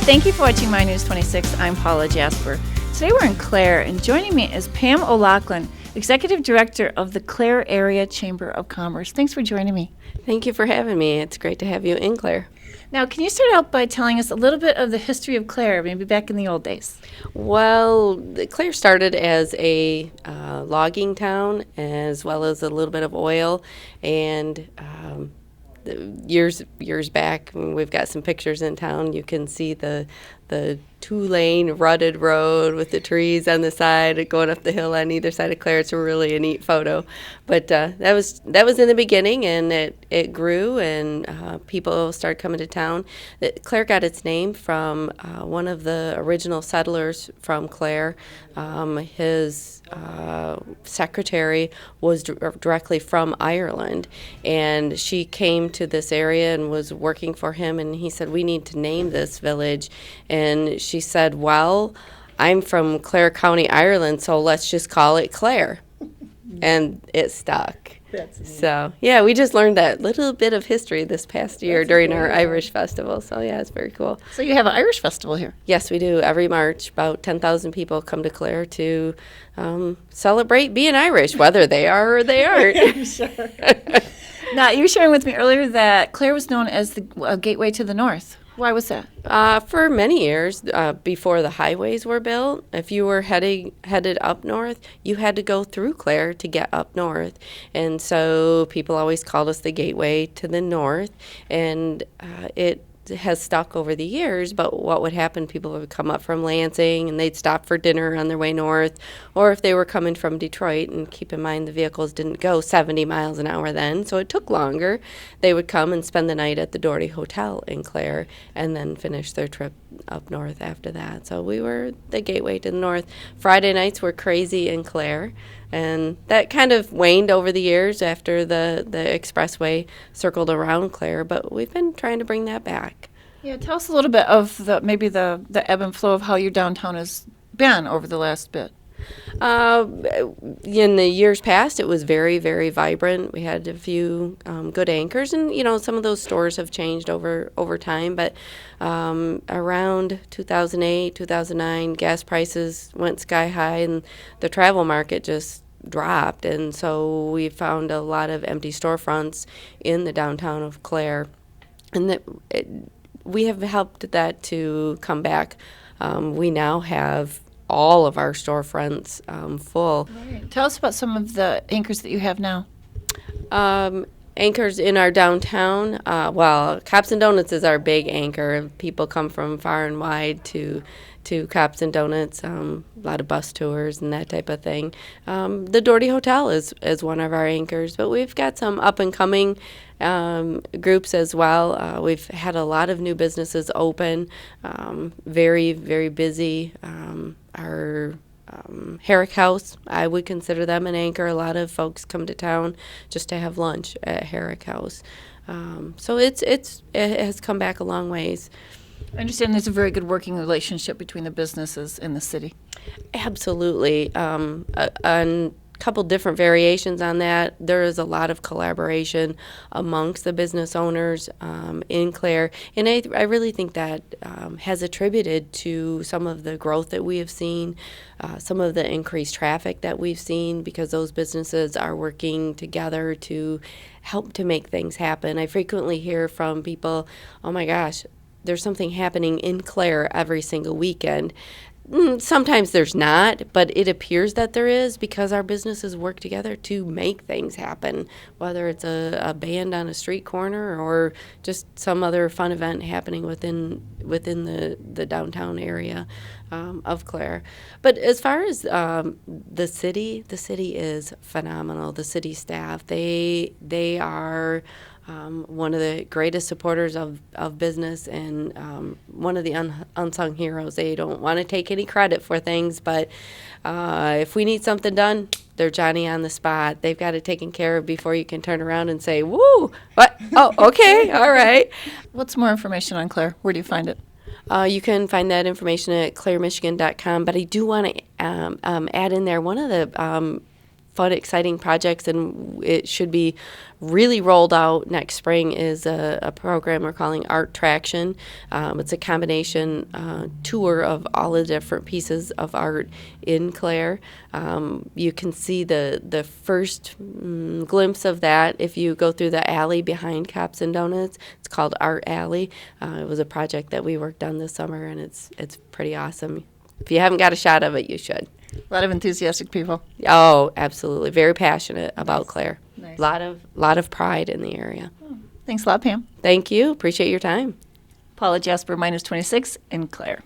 Thank you for watching My News 26. I'm Paula, Jasper. Today we're in Clare, and joining me is Pam O'Loughlin, Executive Director of the Clare Area Chamber of Commerce. Thanks for joining me. Thank you for having me. It's great to have you in Clare. Now, can you start out by telling us a little bit of the history of Clare, maybe back in the old days? Well, Clare started as a logging town as well as a little bit of oil, and years back, we've got some pictures in town. You can see the two-lane rutted road with the trees on the side going up the hill on either side of Clare. It's really a neat photo. But that was in the beginning, and it grew, and people started coming to town. Clare got its name from one of the original settlers from Clare. His secretary was directly from Ireland, and she came to this area and was working for him, and he said, we need to name this village. And she said, well, I'm from Clare County, Ireland, so let's just call it Clare. And it stuck. That's neat. So, yeah, we just learned that little bit of history this past year during our Irish festival. So, yeah, it's very cool. So you have an Irish festival here? Yes, we do. Every March, about 10,000 people come to Clare to celebrate being Irish, whether they are or they aren't. I'm sure. Now, you were sharing with me earlier that Clare was known as the gateway to the north. Why was that? For many years, before the highways were built, if you were headed up north, you had to go through Clare to get up north. And so people always called us the gateway to the north. And it has stuck over the years, but what would happen, people would come up from Lansing and they'd stop for dinner on their way north, or if they were coming from Detroit, and keep in mind the vehicles didn't go 70 miles an hour then, so it took longer, they would come and spend the night at the Doherty Hotel in Clare and then finish their trip up north after that. So we were the gateway to the north. Friday nights were crazy in Clare, and that kind of waned over the years after the expressway circled around Clare, but we've been trying to bring that back. Yeah, tell us a little bit of maybe the ebb and flow of how your downtown has been over the last bit. In the years past, it was very, very vibrant. We had a few good anchors, and some of those stores have changed over time. But around 2008, 2009, gas prices went sky high, and the travel market just dropped. And so we found a lot of empty storefronts in the downtown of Clare, and we have helped that to come back. We now have all of our storefronts full. Right. Tell us about some of the anchors that you have now. Anchors in our downtown, Cops and Donuts is our big anchor. People come from far and wide to Cops and Donuts, a lot of bus tours and that type of thing. The Doherty Hotel is one of our anchors, but we've got some up-and-coming groups as well. We've had a lot of new businesses open, very, very busy. Our Herrick House, I would consider them an anchor. A lot of folks come to town just to have lunch at Herrick House. So it has come back a long ways. I understand there's a very good working relationship between the businesses in the city. Absolutely. On a couple different variations on that, there is a lot of collaboration amongst the business owners in Clare, and I really think that has attributed to some of the growth that we have seen, some of the increased traffic that we've seen, because those businesses are working together to help to make things happen. I frequently hear from people, oh my gosh, there's something happening in Clare every single weekend. Sometimes there's not, but it appears that there is, because our businesses work together to make things happen, whether it's a band on a street corner or just some other fun event happening within the downtown area of Clare. But as far as the city is phenomenal. The city staff, they are one of the greatest supporters of business, and one of the unsung heroes. They don't want to take any credit for things, but if we need something done, they're Johnny on the spot. They've got it taken care of before you can turn around and say, woo, what? Oh, okay, all right. What's more information on Clare? Where do you find it? You can find that information at claremichigan.com, but I do want to add in there one of the fun, exciting projects, and it should be really rolled out next spring, is a program we're calling Art Traction. It's a combination tour of all the different pieces of art in Clare. You can see the first glimpse of that if you go through the alley behind Cops and Donuts. It's called Art Alley. It was a project that we worked on this summer, and it's pretty awesome. If you haven't got a shot of it, you should. A lot of enthusiastic people. Oh, absolutely. Very passionate about Clare. Nice. Lot of pride in the area. Thanks a lot, Pam. Thank you. Appreciate your time. Paula, Jasper, -26 in Clare.